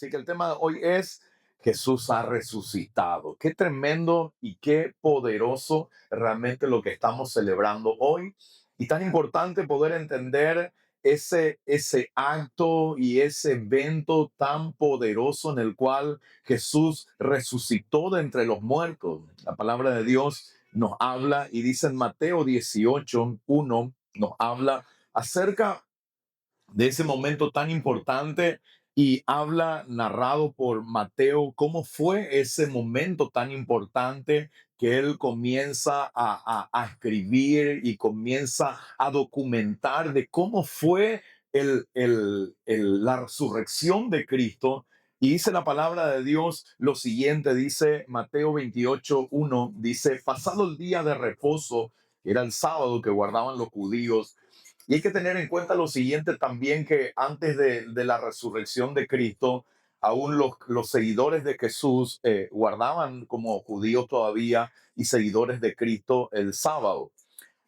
Así que el tema de hoy es Jesús ha resucitado. Qué tremendo y qué poderoso realmente lo que estamos celebrando hoy. Y tan importante poder entender ese acto y ese evento tan poderoso en el cual Jesús resucitó de entre los muertos. La palabra de Dios nos habla y dice en Mateo 18:1, nos habla acerca de ese momento tan importante y habla narrado por Mateo cómo fue ese momento tan importante que él comienza a escribir y comienza a documentar de cómo fue la resurrección de Cristo. Y dice la palabra de Dios lo siguiente, dice Mateo 28:1, dice, pasado el día de reposo, que era el sábado que guardaban los judíos, y hay que tener en cuenta lo siguiente también, que antes de la resurrección de Cristo, aún los seguidores de Jesús guardaban como judíos todavía y seguidores de Cristo el sábado.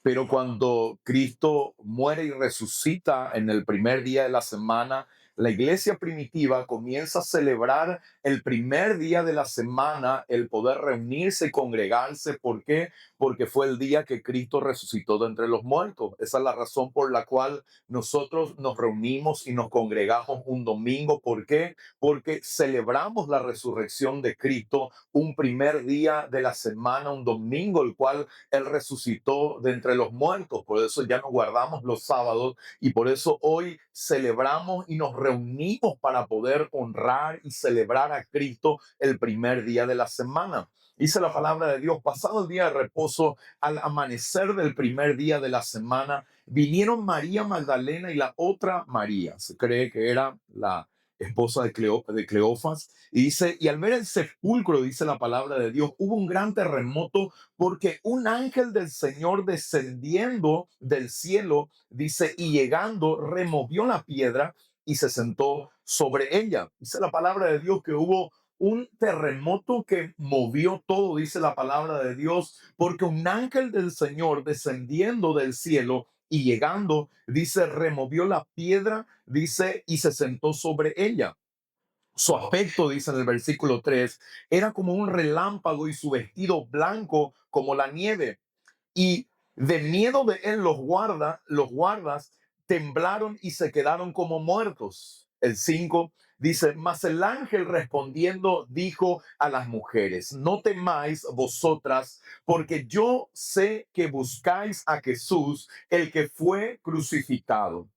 Pero cuando Cristo muere y resucita en el primer día de la semana, la iglesia primitiva comienza a celebrar el primer día de la semana, el poder reunirse y congregarse. ¿Por qué? Porque fue el día que Cristo resucitó de entre los muertos. Esa es la razón por la cual nosotros nos reunimos y nos congregamos un domingo. ¿Por qué? Porque celebramos la resurrección de Cristo un primer día de la semana, un domingo, el cual él resucitó de entre los muertos. Por eso ya no guardamos los sábados y por eso hoy celebramos y nos reunimos para poder honrar y celebrar a Cristo el primer día de la semana. Dice la palabra de Dios, pasado el día de reposo, al amanecer del primer día de la semana, vinieron María Magdalena y la otra María. Se cree que era la esposa de Cleofas. Y dice, y al ver el sepulcro, dice la palabra de Dios, hubo un gran terremoto porque un ángel del Señor descendiendo del cielo, dice, y llegando, removió la piedra y se sentó sobre ella. Dice la palabra de Dios que hubo un terremoto que movió todo, dice la palabra de Dios, porque un ángel del Señor descendiendo del cielo y llegando, dice, removió la piedra, dice, y se sentó sobre ella. Su aspecto, dice en el versículo 3, era como un relámpago y su vestido blanco como la nieve. Y de miedo de él los guardas temblaron y se quedaron como muertos. El 5 dice, mas el ángel respondiendo dijo a las mujeres, no temáis vosotras, porque yo sé que buscáis a Jesús, el que fue crucificado.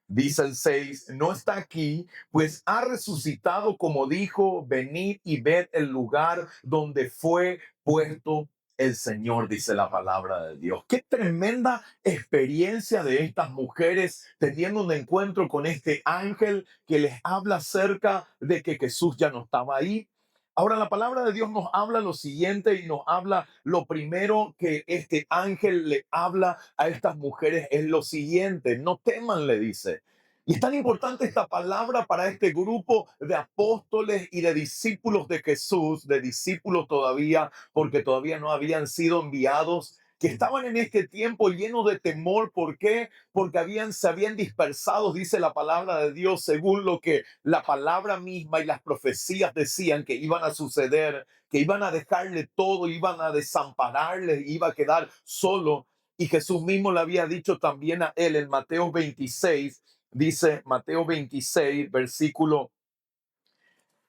Dice el 6, no está aquí, pues ha resucitado como dijo, venid y ved el lugar donde fue puesto el Señor, dice la palabra de Dios. Qué tremenda experiencia de estas mujeres teniendo un encuentro con este ángel que les habla acerca de que Jesús ya no estaba ahí. Ahora la palabra de Dios nos habla lo siguiente y nos habla lo primero que este ángel le habla a estas mujeres es lo siguiente, no teman, le dice. Y es tan importante esta palabra para este grupo de apóstoles y de discípulos de Jesús, de discípulos todavía, porque todavía no habían sido enviados, que estaban en este tiempo llenos de temor. ¿Por qué? Porque se habían dispersado, dice la palabra de Dios, según lo que la palabra misma y las profecías decían que iban a suceder, que iban a dejarle todo, iban a desampararle, iba a quedar solo. Y Jesús mismo le había dicho también a él en Mateo 26, dice Mateo 26, versículo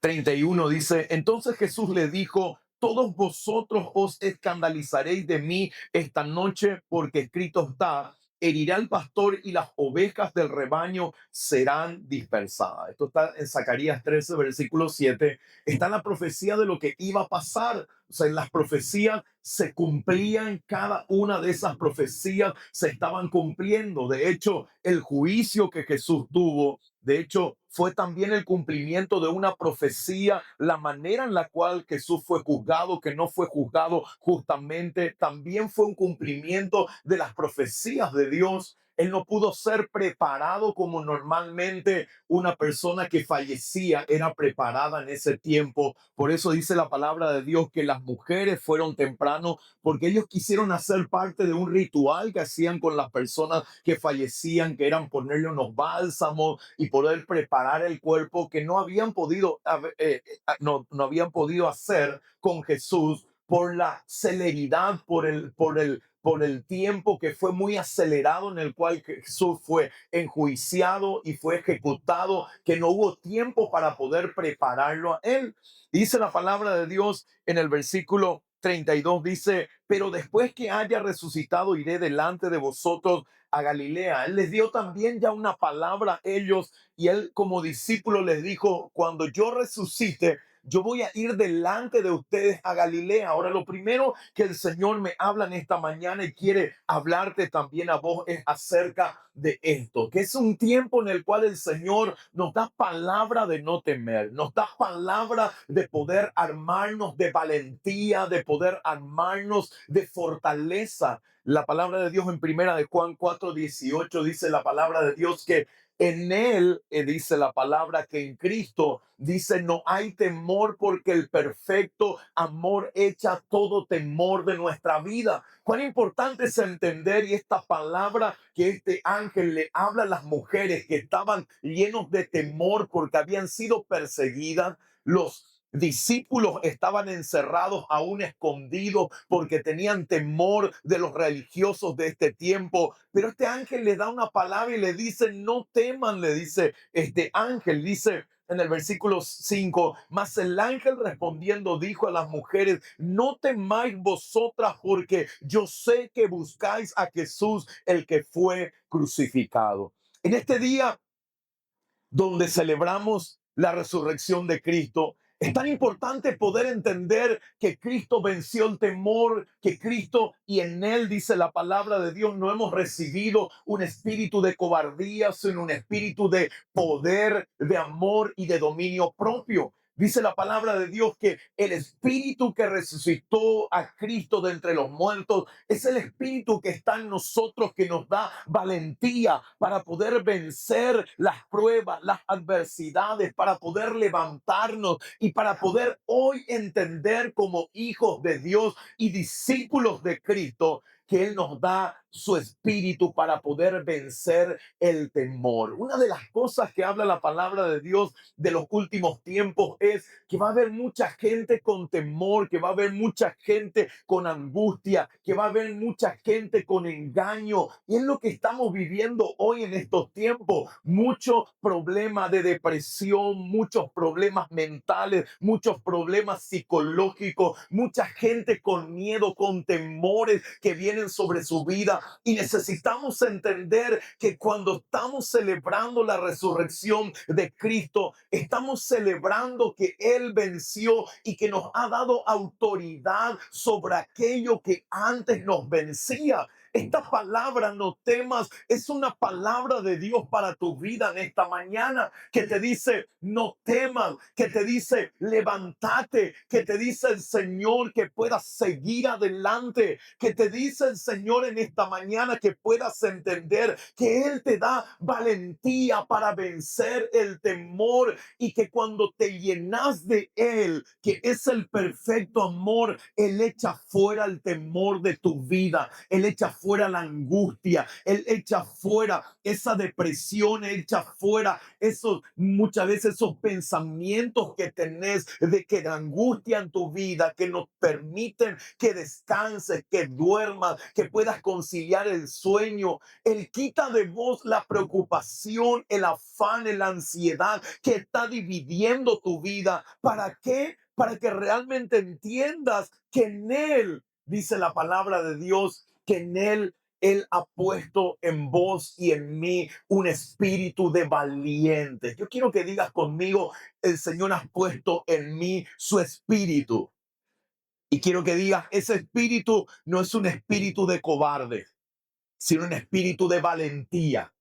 31, dice, entonces Jesús le dijo, todos vosotros os escandalizaréis de mí esta noche, porque escrito está, herirá al pastor y las ovejas del rebaño serán dispersadas. Esto está en Zacarías 13, versículo 7. Está la profecía de lo que iba a pasar. O sea, en las profecías se cumplían, cada una de esas profecías se estaban cumpliendo. De hecho, el juicio que Jesús tuvo, de hecho, fue también el cumplimiento de una profecía. La manera en la cual Jesús fue juzgado, que no fue juzgado justamente, también fue un cumplimiento de las profecías de Dios. Él no pudo ser preparado como normalmente una persona que fallecía era preparada en ese tiempo. Por eso dice la palabra de Dios que las mujeres fueron temprano, porque ellos quisieron hacer parte de un ritual que hacían con las personas que fallecían, que eran ponerle unos bálsamos y poder preparar el cuerpo, que no habían podido, no habían podido hacer con Jesús por la celeridad, por el tiempo que fue muy acelerado en el cual Jesús fue enjuiciado y fue ejecutado, que no hubo tiempo para poder prepararlo a él. Dice la palabra de Dios en el versículo 32, dice, pero después que haya resucitado, iré delante de vosotros a Galilea. Él les dio también ya una palabra a ellos y él como discípulo les dijo, cuando yo resucite, yo voy a ir delante de ustedes a Galilea. Ahora, lo primero que el Señor me habla en esta mañana y quiere hablarte también a vos es acerca de esto, que es un tiempo en el cual el Señor nos da palabra de no temer, nos da palabra de poder armarnos de valentía, de poder armarnos de fortaleza. La palabra de Dios en primera de Juan 4:18 dice la palabra de Dios que en él, dice la palabra, que en Cristo, dice, no hay temor porque el perfecto amor echa todo temor de nuestra vida. Cuán importante es entender, y esta palabra que este ángel le habla a las mujeres que estaban llenos de temor porque habían sido perseguidas. Los discípulos estaban encerrados, aún escondidos, porque tenían temor de los religiosos de este tiempo. Pero este ángel le da una palabra y le dice, no teman, le dice este ángel, dice en el versículo 5, mas el ángel respondiendo dijo a las mujeres, no temáis vosotras, porque yo sé que buscáis a Jesús, el que fue crucificado. En este día donde celebramos la resurrección de Cristo, es tan importante poder entender que Cristo venció el temor, que Cristo y en él, dice la palabra de Dios, no hemos recibido un espíritu de cobardía, sino un espíritu de poder, de amor y de dominio propio. Dice la palabra de Dios que el espíritu que resucitó a Cristo de entre los muertos es el espíritu que está en nosotros, que nos da valentía para poder vencer las pruebas, las adversidades, para poder levantarnos y para poder hoy entender como hijos de Dios y discípulos de Cristo que Él nos da su espíritu para poder vencer el temor. Una de las cosas que habla la palabra de Dios de los últimos tiempos es que va a haber mucha gente con temor, que va a haber mucha gente con angustia, que va a haber mucha gente con engaño. Y es lo que estamos viviendo hoy en estos tiempos. Muchos problemas de depresión, muchos problemas mentales, muchos problemas psicológicos, mucha gente con miedo, con temores que vienen sobre su vida. Y necesitamos entender que cuando estamos celebrando la resurrección de Cristo, estamos celebrando que Él venció y que nos ha dado autoridad sobre aquello que antes nos vencía. Esta palabra, no temas, es una palabra de Dios para tu vida en esta mañana, que te dice, no temas, que te dice, levántate, que te dice el Señor que puedas seguir adelante, que te dice el Señor en esta mañana que puedas entender que Él te da valentía para vencer el temor y que cuando te llenas de Él, que es el perfecto amor, Él echa fuera el temor de tu vida, Él echa fuera la angustia, Él echa fuera esa depresión, Él echa fuera esos, muchas veces esos pensamientos que tenés de que la angustia en tu vida, que no permiten que descanses, que duermas, que puedas conciliar el sueño. Él quita de vos la preocupación, el afán, la ansiedad que está dividiendo tu vida. ¿Para qué? Para que realmente entiendas que en Él, dice la palabra de Dios, que en Él ha puesto en vos y en mí un espíritu de valiente. Yo quiero que digas conmigo, el Señor ha puesto en mí su espíritu. Y quiero que digas, ese espíritu no es un espíritu de cobarde, sino un espíritu de valentía.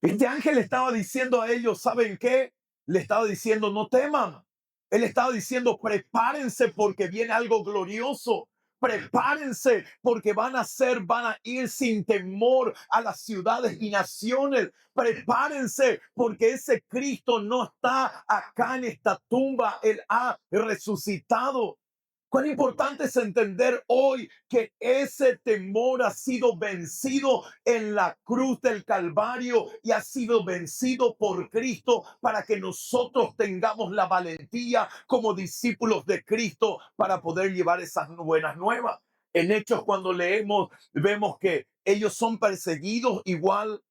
Este ángel le estaba diciendo a ellos, ¿saben qué? Le estaba diciendo, no teman. Él estaba diciendo, prepárense porque viene algo glorioso. Prepárense porque van a ir sin temor a las ciudades y naciones. Prepárense porque ese Cristo no está acá en esta tumba, Él ha resucitado. Cuán importante es entender hoy que ese temor ha sido vencido en la cruz del Calvario y ha sido vencido por Cristo para que nosotros tengamos la valentía como discípulos de Cristo para poder llevar esas buenas nuevas. En Hechos, cuando leemos, vemos que ellos son perseguidos igual,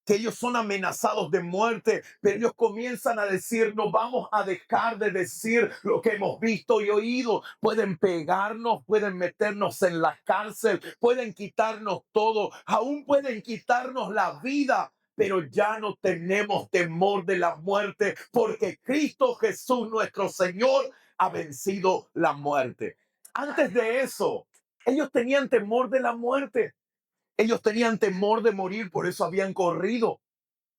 que ellos son amenazados de muerte, pero ellos comienzan a decir, no vamos a dejar de decir lo que hemos visto y oído. Pueden pegarnos, pueden meternos en la cárcel, pueden quitarnos todo, aún pueden quitarnos la vida, pero ya no tenemos temor de la muerte, porque Cristo Jesús, nuestro Señor, ha vencido la muerte. Antes de eso, ellos tenían temor de la muerte. Ellos tenían temor de morir, por eso habían corrido,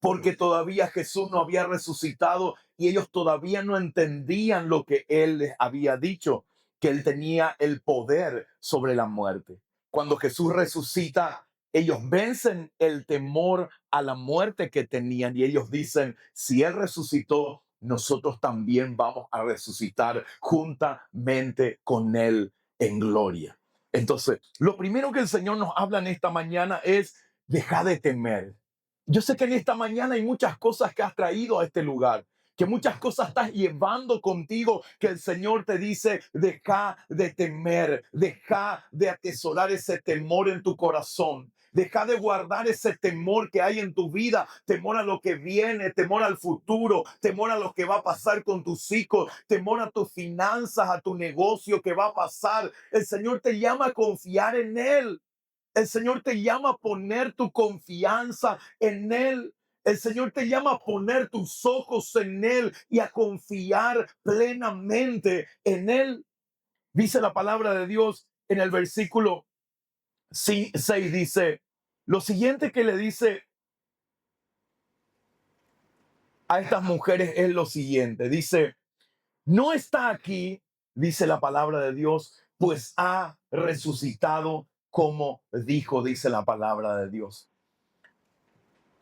porque todavía Jesús no había resucitado y ellos todavía no entendían lo que Él les había dicho, que Él tenía el poder sobre la muerte. Cuando Jesús resucita, ellos vencen el temor a la muerte que tenían y ellos dicen, si Él resucitó, nosotros también vamos a resucitar juntamente con Él en gloria. Entonces, lo primero que el Señor nos habla en esta mañana es, deja de temer. Yo sé que en esta mañana hay muchas cosas que has traído a este lugar, que muchas cosas estás llevando contigo, que el Señor te dice, deja de temer, deja de atesorar ese temor en tu corazón. Deja de guardar ese temor que hay en tu vida, temor a lo que viene, temor al futuro, temor a lo que va a pasar con tus hijos, temor a tus finanzas, a tu negocio que va a pasar. El Señor te llama a confiar en Él. El Señor te llama a poner tu confianza en Él. El Señor te llama a poner tus ojos en Él y a confiar plenamente en Él. Dice la palabra de Dios en el versículo 6, dice, lo siguiente que le dice a estas mujeres es lo siguiente. Dice, no está aquí, dice la palabra de Dios, pues ha resucitado como dijo, dice la palabra de Dios.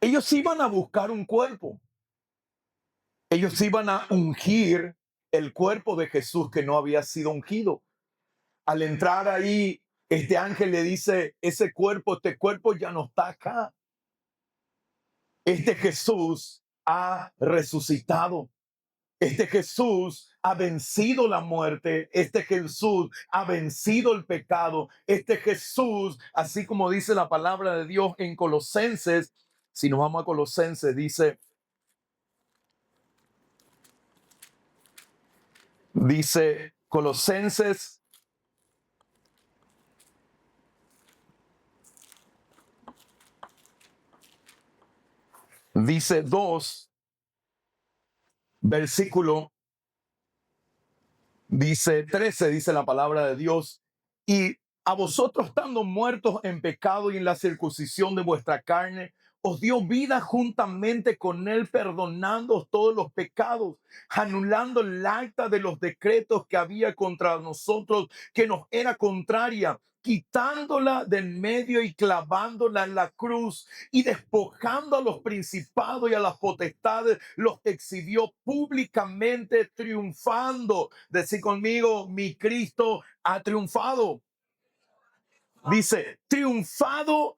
Ellos iban a buscar un cuerpo. Ellos iban a ungir el cuerpo de Jesús que no había sido ungido. Al entrar ahí, este ángel le dice, este cuerpo ya no está acá. Este Jesús ha resucitado. Este Jesús ha vencido la muerte. Este Jesús ha vencido el pecado. Este Jesús, así como dice la palabra de Dios en Colosenses, si nos vamos a Colosenses, dice Colosenses, dice 2, versículo, dice 13, dice la palabra de Dios, y a vosotros estando muertos en pecado y en la circuncisión de vuestra carne, os dio vida juntamente con él, perdonando todos los pecados, anulando el acta de los decretos que había contra nosotros, que nos era contraria, quitándola del medio y clavándola en la cruz, y despojando a los principados y a las potestades, los exhibió públicamente, triunfando. Decid conmigo, mi Cristo ha triunfado. Dice, triunfando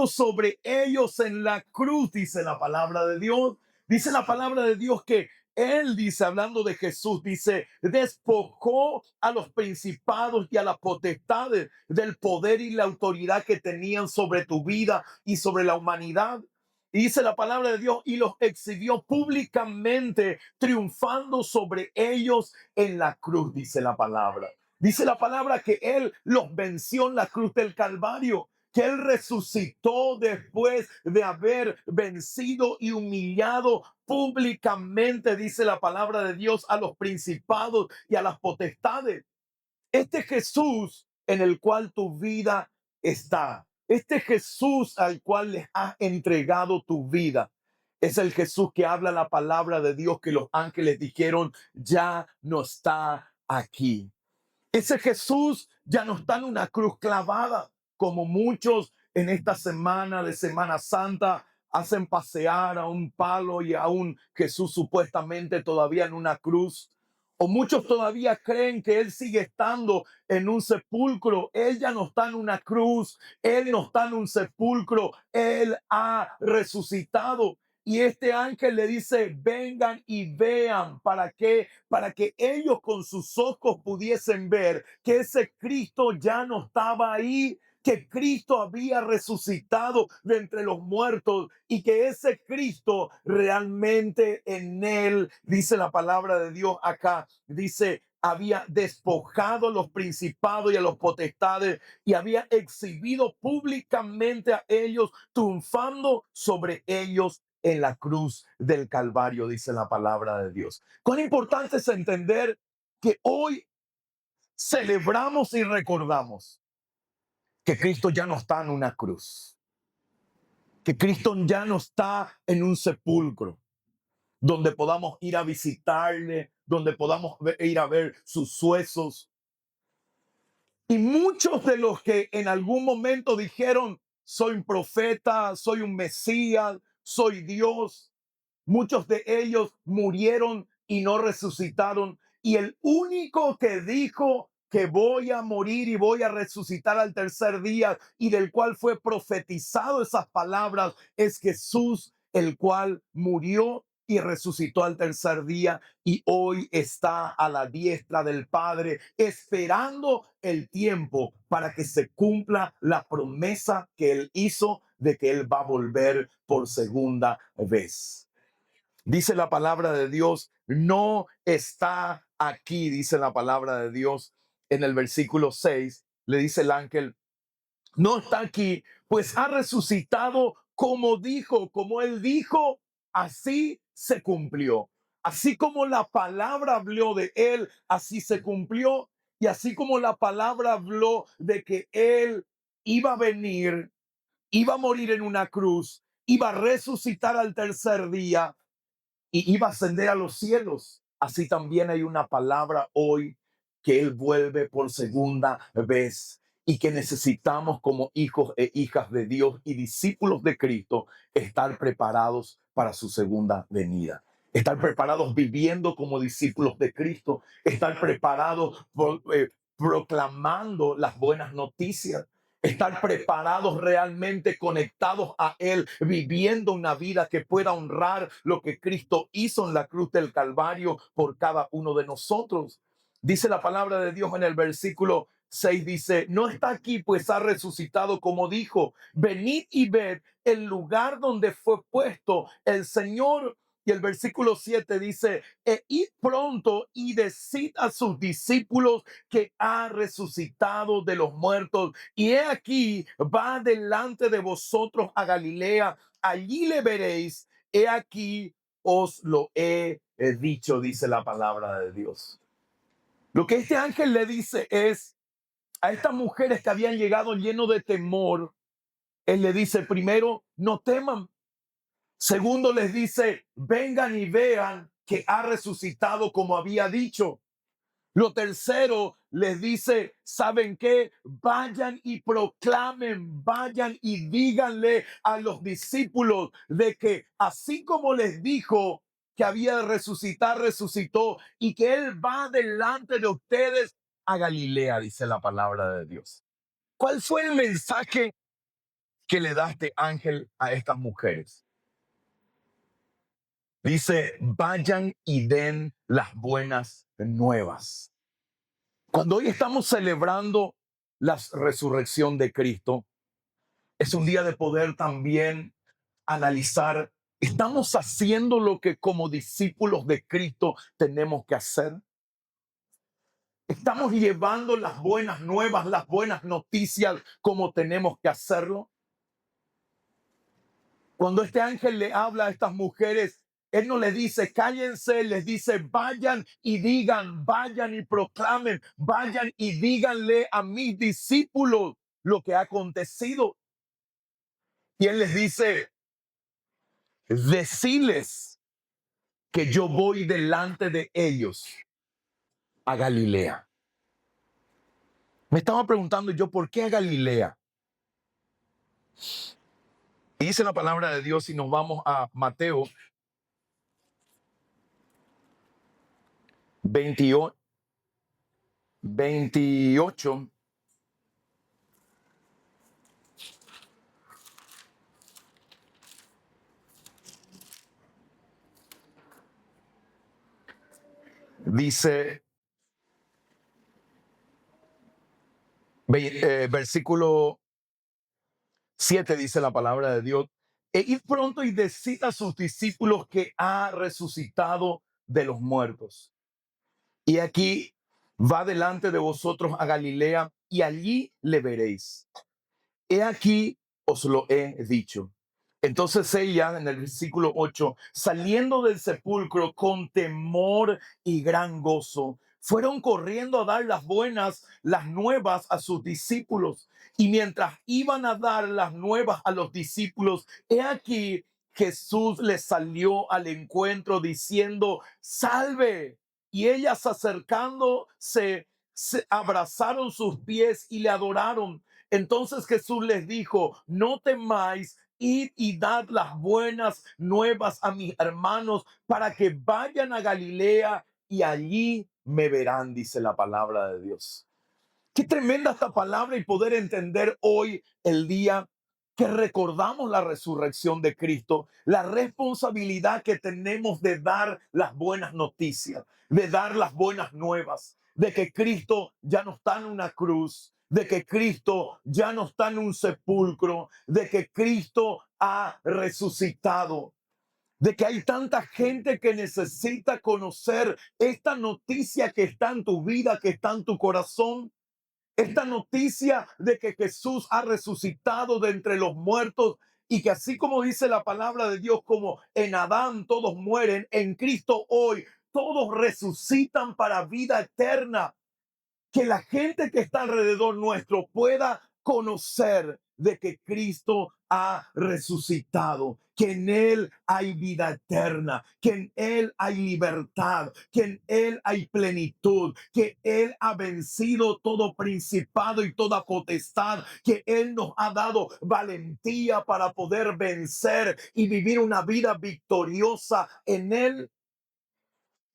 sobre ellos en la cruz, dice la palabra de Dios. Dice la palabra de Dios que Él dice, hablando de Jesús, dice, despojó a los principados y a las potestades del poder y la autoridad que tenían sobre tu vida y sobre la humanidad. Y dice la palabra de Dios, y los exhibió públicamente, triunfando sobre ellos en la cruz, dice la palabra. Dice la palabra que Él los venció en la cruz del Calvario, que Él resucitó después de haber vencido y humillado públicamente, dice la palabra de Dios, a los principados y a las potestades. Este Jesús en el cual tu vida está, este Jesús al cual les has entregado tu vida, es el Jesús que habla la palabra de Dios que los ángeles dijeron, ya no está aquí. Ese Jesús ya no está en una cruz clavada, como muchos en esta semana de Semana Santa hacen pasear a un palo y a un Jesús supuestamente todavía en una cruz. O muchos todavía creen que Él sigue estando en un sepulcro. Él ya no está en una cruz. Él no está en un sepulcro. Él ha resucitado. Y este ángel le dice, vengan y vean. ¿Para qué? Para que ellos con sus ojos pudiesen ver que ese Cristo ya no estaba ahí, que Cristo había resucitado de entre los muertos y que ese Cristo realmente en él, dice la palabra de Dios acá, dice, había despojado a los principados y a los potestades y había exhibido públicamente a ellos, triunfando sobre ellos en la cruz del Calvario, dice la palabra de Dios. Cuán importante es entender que hoy celebramos y recordamos que Cristo ya no está en una cruz, que Cristo ya no está en un sepulcro, donde podamos ir a visitarle, donde podamos ir a ver sus huesos. Y muchos de los que en algún momento dijeron, soy un profeta, soy un Mesías, soy Dios, muchos de ellos murieron y no resucitaron. Y el único que dijo que voy a morir y voy a resucitar al tercer día y del cual fue profetizado esas palabras es Jesús, el cual murió y resucitó al tercer día y hoy está a la diestra del Padre esperando el tiempo para que se cumpla la promesa que él hizo de que él va a volver por segunda vez. Dice la palabra de Dios, no está aquí, dice la palabra de Dios en el versículo 6, le dice el ángel, no está aquí, pues ha resucitado como dijo, como él dijo, así se cumplió. Así como la palabra habló de él, así se cumplió. Y así como la palabra habló de que él iba a venir, iba a morir en una cruz, iba a resucitar al tercer día, y iba a ascender a los cielos. Así también hay una palabra hoy que Él vuelve por segunda vez y que necesitamos como hijos e hijas de Dios y discípulos de Cristo estar preparados para su segunda venida. Estar preparados viviendo como discípulos de Cristo, estar preparados proclamando las buenas noticias, estar preparados realmente conectados a Él, viviendo una vida que pueda honrar lo que Cristo hizo en la cruz del Calvario por cada uno de nosotros. Dice la palabra de Dios en el versículo 6, dice, no está aquí, pues ha resucitado como dijo, venid y ved el lugar donde fue puesto el Señor. Y el versículo 7 dice, id pronto y decid a sus discípulos que ha resucitado de los muertos. Y he aquí, va delante de vosotros a Galilea, allí le veréis. He aquí, os lo he dicho, dice la palabra de Dios. Lo que este ángel le dice es a estas mujeres que habían llegado lleno de temor, él le dice primero, no teman. Segundo, les dice, vengan y vean que ha resucitado como había dicho. Lo tercero, les dice, ¿saben qué? Vayan y proclamen, vayan y díganle a los discípulos de que así como les dijo que había de resucitar, resucitó y que Él va delante de ustedes a Galilea, dice la palabra de Dios. ¿Cuál fue el mensaje que le da este ángel a estas mujeres? Dice, vayan y den las buenas nuevas. Cuando hoy estamos celebrando la resurrección de Cristo, es un día de poder también analizar, ¿estamos haciendo lo que como discípulos de Cristo tenemos que hacer? ¿Estamos llevando las buenas nuevas, las buenas noticias como tenemos que hacerlo? Cuando este ángel le habla a estas mujeres, él no les dice cállense, les dice vayan y digan, vayan y proclamen, vayan y díganle a mis discípulos lo que ha acontecido. Y él les dice, deciles que yo voy delante de ellos a Galilea. Me estaba preguntando yo, ¿por qué a Galilea? Y dice la palabra de Dios y nos vamos a Mateo 28, 28. Dice, versículo 7 dice la palabra de Dios, e id pronto y decid a sus discípulos que ha resucitado de los muertos. Y aquí va delante de vosotros a Galilea y allí le veréis. He aquí os lo he dicho. Entonces ella, en el versículo 8, saliendo del sepulcro con temor y gran gozo, fueron corriendo a dar las nuevas a sus discípulos. Y mientras iban a dar las nuevas a los discípulos, he aquí Jesús les salió al encuentro diciendo, salve. Y ellas acercándose, se abrazaron sus pies y le adoraron. Entonces Jesús les dijo, no temáis, id y dad las buenas nuevas a mis hermanos para que vayan a Galilea y allí me verán, dice la palabra de Dios. Qué tremenda esta palabra y poder entender hoy el día que recordamos la resurrección de Cristo, la responsabilidad que tenemos de dar las buenas noticias, de dar las buenas nuevas, de que Cristo ya no está en una cruz, de que Cristo ya no está en un sepulcro, de que Cristo ha resucitado, de que hay tanta gente que necesita conocer esta noticia que está en tu vida, que está en tu corazón. Esta noticia de que Jesús ha resucitado de entre los muertos y que así como dice la palabra de Dios, como en Adán todos mueren, en Cristo hoy todos resucitan para vida eterna, que la gente que está alrededor nuestro pueda conocer de que Cristo ha resucitado, que en Él hay vida eterna, que en Él hay libertad, que en Él hay plenitud, que Él ha vencido todo principado y toda potestad, que Él nos ha dado valentía para poder vencer y vivir una vida victoriosa en Él.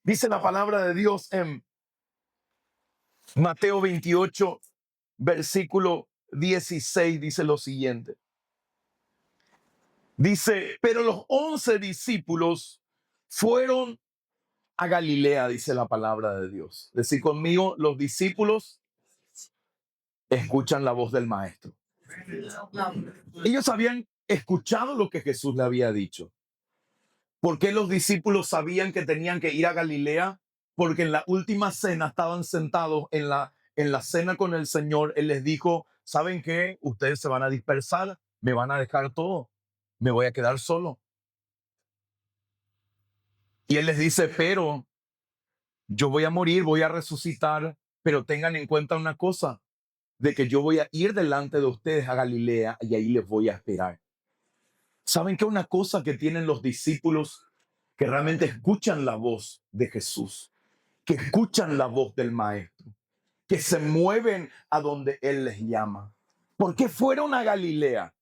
Dice la palabra de Dios en Mateo 28, versículo 16, dice lo siguiente. Dice, pero los 11 discípulos fueron a Galilea, dice la palabra de Dios. Decir conmigo, los discípulos escuchan la voz del maestro. Ellos habían escuchado lo que Jesús le había dicho. ¿Por qué los discípulos sabían que tenían que ir a Galilea? Porque en la última cena estaban sentados en la cena con el Señor. Él les dijo, ¿saben qué? Ustedes se van a dispersar, me van a dejar todo, me voy a quedar solo. Y Él les dice, pero yo voy a morir, voy a resucitar, pero tengan en cuenta una cosa, de que yo voy a ir delante de ustedes a Galilea y ahí les voy a esperar. ¿Saben qué? Una cosa que tienen los discípulos que realmente escuchan la voz de Jesús, que escuchan la voz del Maestro, que se mueven a donde Él les llama. ¿Por qué fueron a Galilea?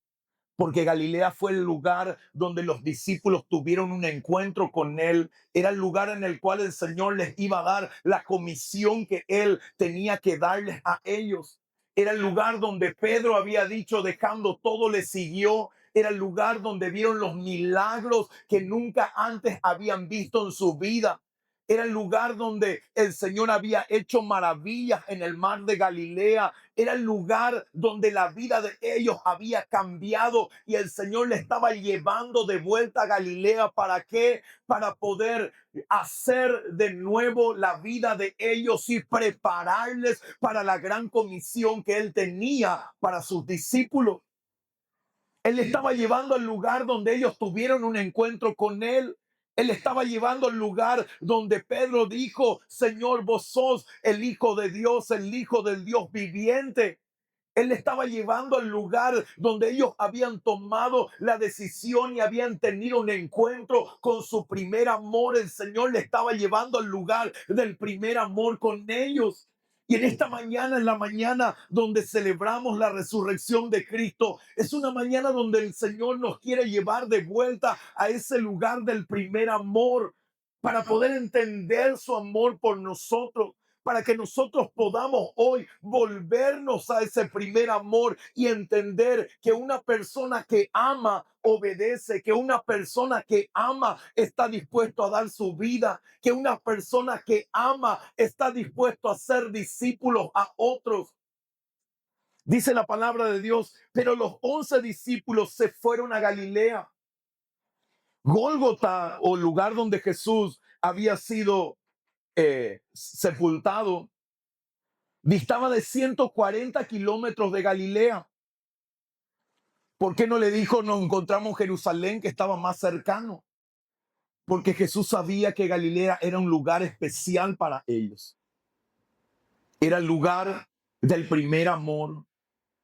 Porque Galilea fue el lugar donde los discípulos tuvieron un encuentro con Él. Era el lugar en el cual el Señor les iba a dar la comisión que Él tenía que darles a ellos. Era el lugar donde Pedro había dicho, dejando todo, le siguió. Era el lugar donde vieron los milagros que nunca antes habían visto en su vida. Era el lugar donde el Señor había hecho maravillas en el mar de Galilea. Era el lugar donde la vida de ellos había cambiado y el Señor le estaba llevando de vuelta a Galilea. ¿Para qué? Para poder hacer de nuevo la vida de ellos y prepararles para la gran comisión que Él tenía para sus discípulos. Él estaba llevando al lugar donde ellos tuvieron un encuentro con Él. Él estaba llevando al lugar donde Pedro dijo, Señor, vos sos el Hijo de Dios, el Hijo del Dios viviente. Él estaba llevando al lugar donde ellos habían tomado la decisión y habían tenido un encuentro con su primer amor. El Señor le estaba llevando al lugar del primer amor con ellos. Y en esta mañana, en la mañana donde celebramos la resurrección de Cristo, es una mañana donde el Señor nos quiere llevar de vuelta a ese lugar del primer amor para poder entender su amor por nosotros, para que nosotros podamos hoy volvernos a ese primer amor y entender que una persona que ama obedece, que una persona que ama está dispuesto a dar su vida, que una persona que ama está dispuesto a ser discípulos a otros. Dice la palabra de Dios, pero los 11 discípulos se fueron a Galilea. Gólgota, o lugar donde Jesús había sido sepultado, distaba de 140 kilómetros de Galilea. ¿Por qué no le dijo nos encontramos en Jerusalén, que estaba más cercano? Porque Jesús sabía que Galilea era un lugar especial para ellos. Era el lugar del primer amor.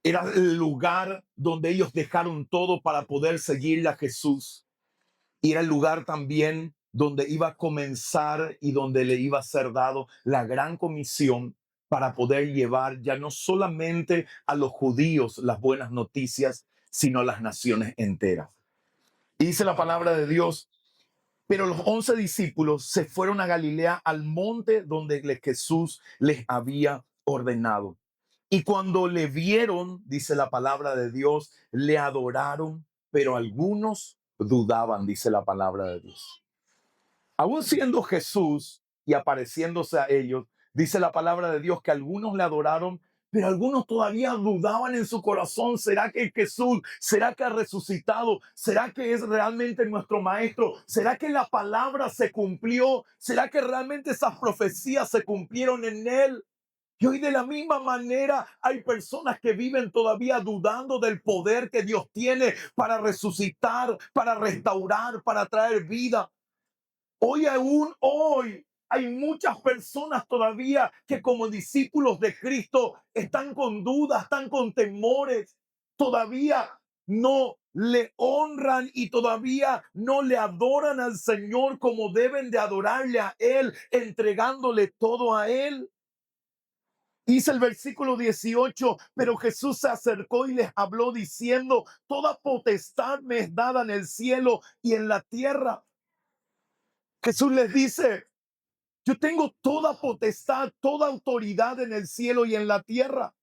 Era el lugar donde ellos dejaron todo para poder seguirle a Jesús. Y era el lugar también donde iba a comenzar y donde le iba a ser dado la gran comisión para poder llevar ya no solamente a los judíos las buenas noticias, sino a las naciones enteras. Y dice la palabra de Dios, pero los 11 discípulos se fueron a Galilea, al monte donde Jesús les había ordenado. Y cuando le vieron, dice la palabra de Dios, le adoraron, pero algunos dudaban, dice la palabra de Dios. Aún siendo Jesús y apareciéndose a ellos, dice la palabra de Dios que algunos le adoraron, pero algunos todavía dudaban en su corazón. ¿Será que es Jesús? ¿Será que ha resucitado? ¿Será que es realmente nuestro maestro? ¿Será que la palabra se cumplió? ¿Será que realmente esas profecías se cumplieron en él? Y hoy de la misma manera hay personas que viven todavía dudando del poder que Dios tiene para resucitar, para restaurar, para traer vida. Hoy hay muchas personas todavía que como discípulos de Cristo están con dudas, están con temores, todavía no le honran y todavía no le adoran al Señor como deben de adorarle a Él, entregándole todo a Él. Dice el versículo 18, pero Jesús se acercó y les habló diciendo, toda potestad me es dada en el cielo y en la tierra. Jesús les dice, yo tengo toda potestad, toda autoridad en el cielo y en la tierra.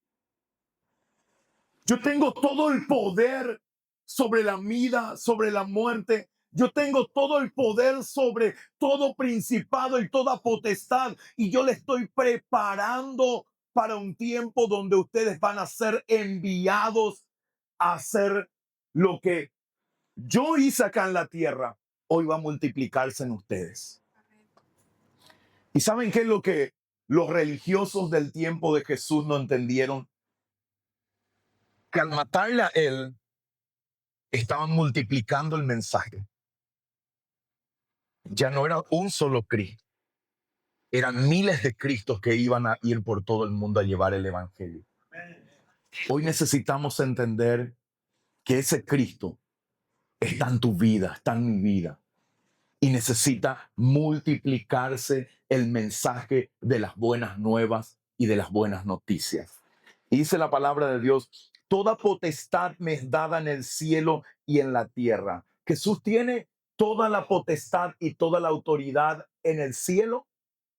Yo tengo todo el poder sobre la vida, sobre la muerte. Yo tengo todo el poder sobre todo principado y toda potestad. Y yo le estoy preparando para un tiempo donde ustedes van a ser enviados a hacer lo que yo hice acá en la tierra. Hoy va a multiplicarse en ustedes. ¿Y saben qué es lo que los religiosos del tiempo de Jesús no entendieron? Que al matarle a él, estaban multiplicando el mensaje. Ya no era un solo Cristo, eran miles de Cristos que iban a ir por todo el mundo a llevar el evangelio. Hoy necesitamos entender que ese Cristo está en tu vida, está en mi vida. Y necesita multiplicarse el mensaje de las buenas nuevas y de las buenas noticias. Y dice la palabra de Dios, toda potestad me es dada en el cielo y en la tierra. Jesús tiene toda la potestad y toda la autoridad en el cielo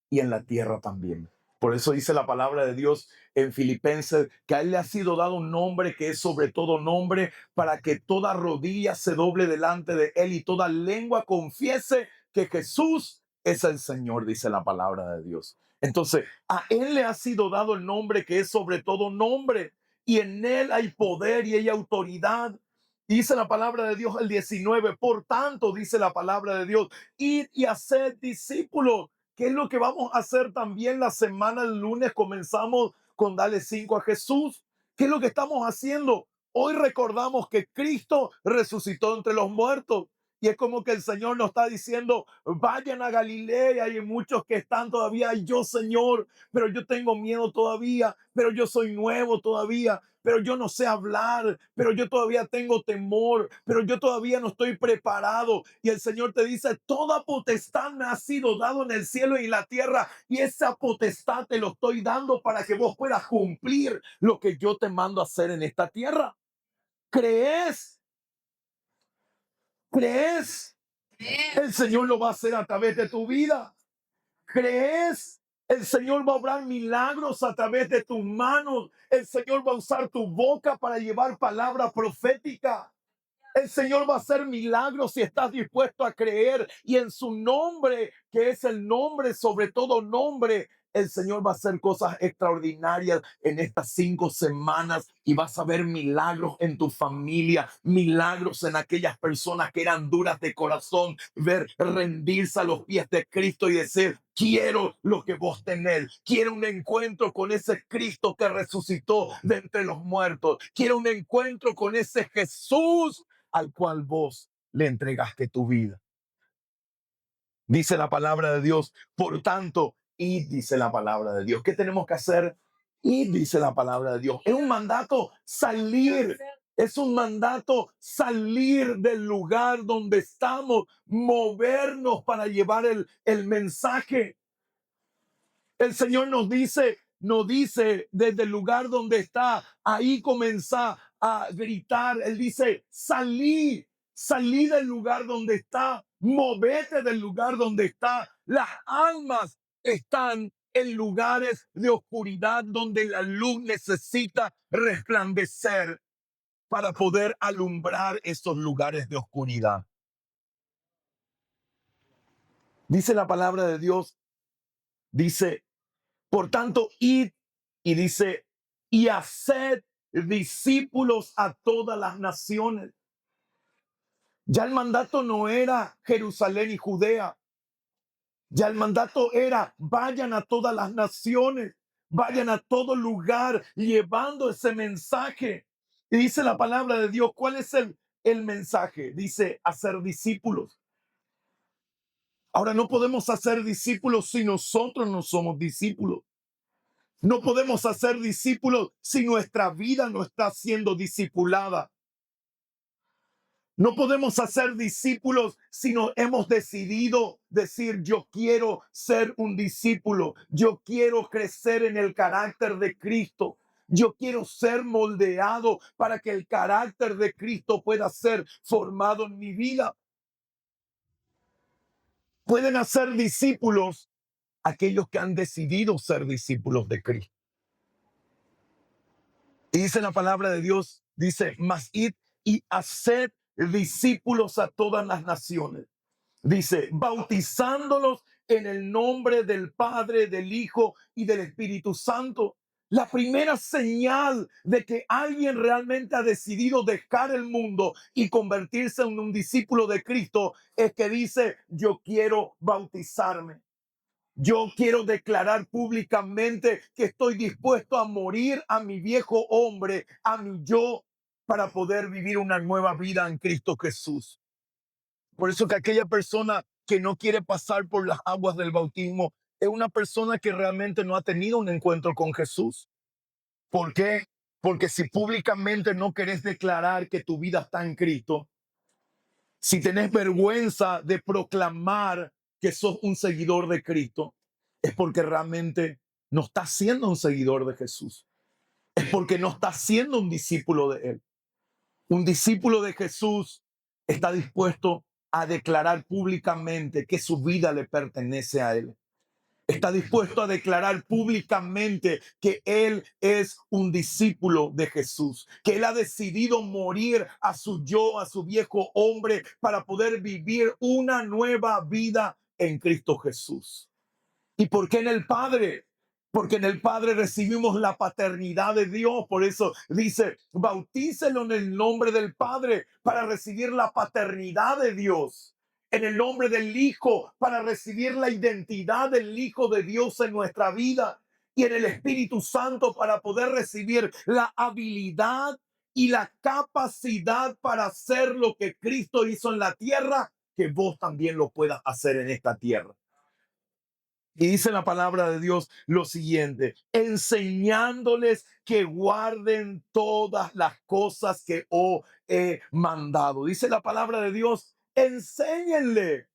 y en la tierra también. Por eso dice la palabra de Dios en Filipenses que a él le ha sido dado un nombre que es sobre todo nombre, para que toda rodilla se doble delante de él y toda lengua confiese que Jesús es el Señor, dice la palabra de Dios. Entonces, a él le ha sido dado el nombre que es sobre todo nombre, y en él hay poder y hay autoridad. Dice la palabra de Dios el 19, por tanto, dice la palabra de Dios, id y haced discípulos. ¿Qué es lo que vamos a hacer también la semana del lunes? Comenzamos con Dale 5 a Jesús. ¿Qué es lo que estamos haciendo? Hoy recordamos que Cristo resucitó entre los muertos. Y es como que el Señor nos está diciendo, vayan a Galilea. Y hay muchos que están todavía, yo Señor, pero yo tengo miedo todavía, pero yo soy nuevo todavía. pero yo no sé hablar, pero yo todavía tengo temor, pero yo todavía no estoy preparado. Y el Señor te dice, toda potestad me ha sido dado en el cielo y en la tierra, y esa potestad te lo estoy dando para que vos puedas cumplir lo que yo te mando a hacer en esta tierra. ¿Crees? ¿Crees? El Señor lo va a hacer a través de tu vida. ¿Crees? El Señor va a obrar milagros a través de tus manos. El Señor va a usar tu boca para llevar palabra profética. El Señor va a hacer milagros si estás dispuesto a creer. Y en su nombre, que es el nombre sobre todo nombre, el Señor va a hacer cosas extraordinarias en estas 5 semanas y vas a ver milagros en tu familia, milagros en aquellas personas que eran duras de corazón, ver rendirse a los pies de Cristo y decir, quiero lo que vos tenés, quiero un encuentro con ese Cristo que resucitó de entre los muertos, quiero un encuentro con ese Jesús al cual vos le entregaste tu vida. Dice la palabra de Dios, por tanto, id, dice la palabra de Dios. ¿Qué tenemos que hacer? Id, dice la palabra de Dios. Es un mandato salir. Es un mandato salir del lugar donde estamos, movernos para llevar el mensaje. El Señor nos dice desde el lugar donde está, ahí comenzá a gritar. Él dice, salí del lugar donde está, movete del lugar donde está. Las almas están en lugares de oscuridad donde la luz necesita resplandecer para poder alumbrar esos lugares de oscuridad. Dice la palabra de Dios, dice, por tanto, id y dice, y haced discípulos a todas las naciones. Ya el mandato no era Jerusalén y Judea. Ya el mandato era, vayan a todas las naciones, vayan a todo lugar llevando ese mensaje. Y dice la palabra de Dios, ¿cuál es el mensaje? Dice, hacer discípulos. Ahora no podemos hacer discípulos si nosotros no somos discípulos. No podemos hacer discípulos si nuestra vida no está siendo discipulada. No podemos hacer discípulos si no hemos decidido decir, yo quiero ser un discípulo, yo quiero crecer en el carácter de Cristo, yo quiero ser moldeado para que el carácter de Cristo pueda ser formado en mi vida. Pueden hacer discípulos aquellos que han decidido ser discípulos de Cristo. Y dice la palabra de Dios, dice, mas id y haced discípulos a todas las naciones. Dice, bautizándolos en el nombre del Padre, del Hijo y del Espíritu Santo. La primera señal de que alguien realmente ha decidido dejar el mundo y convertirse en un discípulo de Cristo es que dice, yo quiero bautizarme. Yo quiero declarar públicamente que estoy dispuesto a morir a mi viejo hombre, a mi yo, para poder vivir una nueva vida en Cristo Jesús. Por eso que aquella persona que no quiere pasar por las aguas del bautismo es una persona que realmente no ha tenido un encuentro con Jesús. ¿Por qué? Porque si públicamente no querés declarar que tu vida está en Cristo, si tenés vergüenza de proclamar que sos un seguidor de Cristo, es porque realmente no estás siendo un seguidor de Jesús. Es porque no estás siendo un discípulo de Él. Un discípulo de Jesús está dispuesto a declarar públicamente que su vida le pertenece a Él. Está dispuesto a declarar públicamente que Él es un discípulo de Jesús, que Él ha decidido morir a su yo, a su viejo hombre, para poder vivir una nueva vida en Cristo Jesús. ¿Y por qué en el Padre? Porque en el Padre recibimos la paternidad de Dios. Por eso dice, bautícelo en el nombre del Padre para recibir la paternidad de Dios. En el nombre del Hijo para recibir la identidad del Hijo de Dios en nuestra vida. Y en el Espíritu Santo para poder recibir la habilidad y la capacidad para hacer lo que Cristo hizo en la tierra, que vos también lo puedas hacer en esta tierra. Y dice la palabra de Dios lo siguiente: enseñándoles que guarden todas las cosas que os he mandado. Dice la palabra de Dios, enséñenle.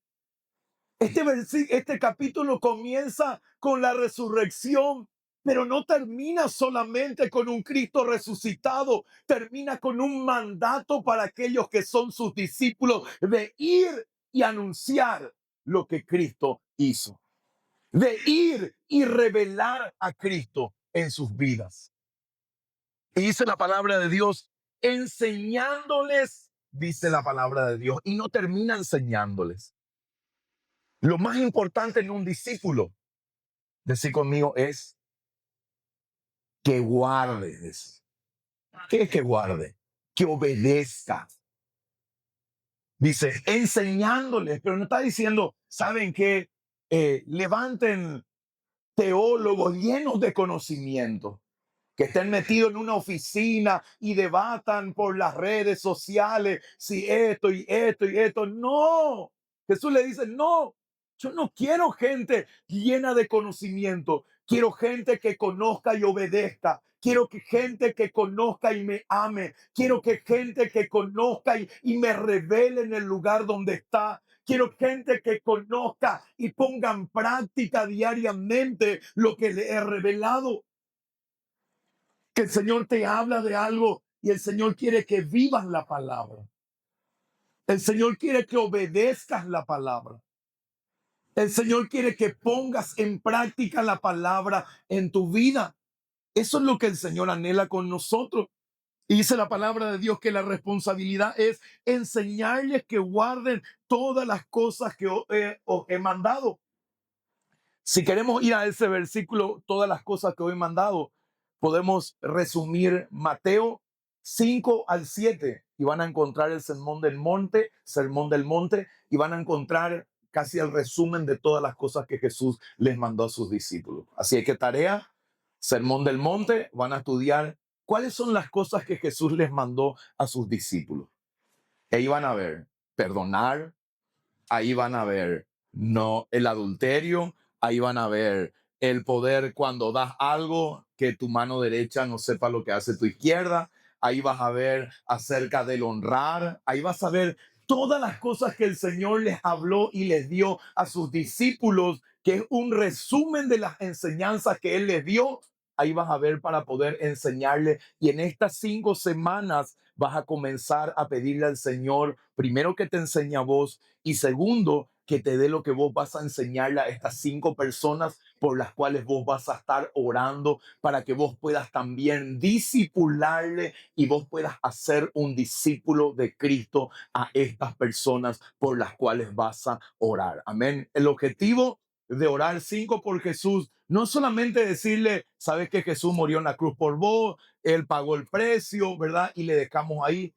Este capítulo comienza con la resurrección, pero no termina solamente con un Cristo resucitado, termina con un mandato para aquellos que son sus discípulos de ir y anunciar lo que Cristo hizo, de ir y revelar a Cristo en sus vidas. Y dice la palabra de Dios, enseñándoles, dice la palabra de Dios, y no termina enseñándoles. Lo más importante en un discípulo, decir conmigo, es que guarde. ¿Qué es que guarde? Que obedezca. Dice, enseñándoles, pero no está diciendo, ¿saben qué? Levanten teólogos llenos de conocimiento, que estén metidos en una oficina y debatan por las redes sociales si esto y esto y esto. No, Jesús le dice, no, yo no quiero gente llena de conocimiento, quiero gente que conozca y obedezca. Quiero que gente que conozca y me ame. Quiero que gente que conozca y me revele en el lugar donde está. Quiero gente que conozca y ponga en práctica diariamente lo que le he revelado. Que el Señor te habla de algo y el Señor quiere que vivas la palabra. El Señor quiere que obedezcas la palabra. El Señor quiere que pongas en práctica la palabra en tu vida. Eso es lo que el Señor anhela con nosotros. Y dice la palabra de Dios que la responsabilidad es enseñarles que guarden todas las cosas que os he mandado. Si queremos ir a ese versículo, todas las cosas que hoy he mandado, podemos resumir Mateo 5 al 7 y van a encontrar el sermón del monte, y van a encontrar casi el resumen de todas las cosas que Jesús les mandó a sus discípulos. Así que tarea, sermón del monte, van a estudiar cuáles son las cosas que Jesús les mandó a sus discípulos. Ahí van a ver perdonar, ahí van a ver no el adulterio, ahí van a ver el poder cuando das algo que tu mano derecha no sepa lo que hace tu izquierda, ahí vas a ver acerca del honrar, ahí vas a ver todas las cosas que el Señor les habló y les dio a sus discípulos, que es un resumen de las enseñanzas que Él les dio. Ahí vas a ver para poder enseñarle. Y en estas 5 semanas vas a comenzar a pedirle al Señor, primero que te enseñe a vos, y segundo, que te dé lo que vos vas a enseñarle a estas 5 personas por las cuales vos vas a estar orando, para que vos puedas también discipularle y vos puedas hacer un discípulo de Cristo a estas personas por las cuales vas a orar. Amén. El objetivo de orar 5 por Jesús no solamente decirle, sabes que Jesús murió en la cruz por vos, Él pagó el precio, ¿verdad? Y le dejamos ahí.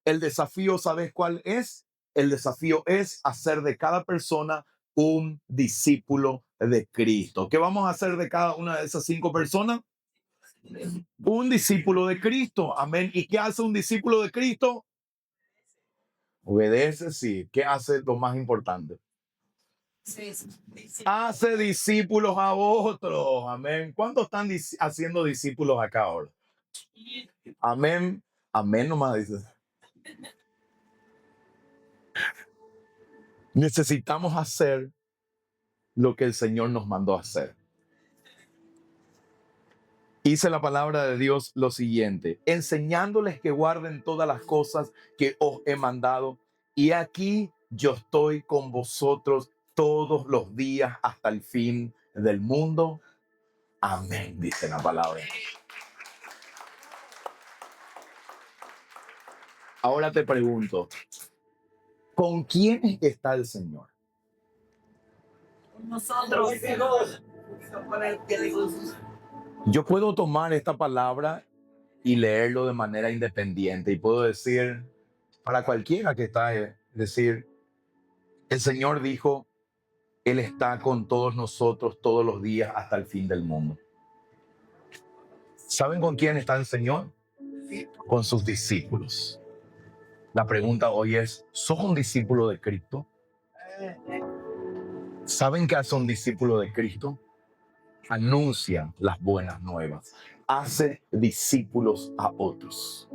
El desafío, ¿sabes cuál es? El desafío es hacer de cada persona un discípulo de Cristo. ¿Qué vamos a hacer de cada una de esas 5 personas? Un discípulo de Cristo. Amén. ¿Y qué hace un discípulo de Cristo? Obedece, sí. ¿Qué hace lo más importante? Sí, hace discípulos a otros. Amén. ¿Cuántos están haciendo discípulos acá ahora? Amén. Amén nomás dice. Necesitamos hacer lo que el Señor nos mandó a hacer. Dice la palabra de Dios lo siguiente: enseñándoles que guarden todas las cosas que os he mandado, y aquí yo estoy con vosotros todos los días hasta el fin del mundo. Amén, dice la palabra. Ahora te pregunto, ¿con quién está el Señor? Con nosotros. Yo puedo tomar esta palabra y leerlo de manera independiente y puedo decir, para cualquiera que está, decir, el Señor dijo, Él está con todos nosotros todos los días hasta el fin del mundo. ¿Saben con quién está el Señor? Con sus discípulos. La pregunta hoy es, ¿sos un discípulo de Cristo? ¿Saben qué hace un discípulo de Cristo? Anuncia las buenas nuevas. Hace discípulos a otros.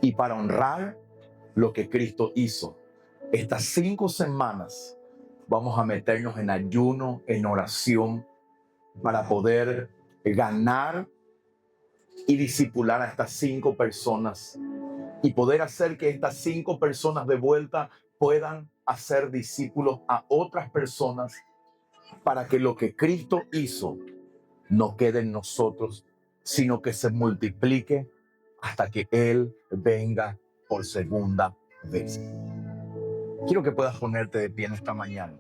Y para honrar lo que Cristo hizo, estas 5 semanas vamos a meternos en ayuno, en oración, para poder ganar y discipular a estas 5 personas y poder hacer que estas 5 personas de vuelta puedan hacer discípulos a otras personas para que lo que Cristo hizo no quede en nosotros, sino que se multiplique hasta que Él venga por segunda vez. Quiero que puedas ponerte de pie en esta mañana.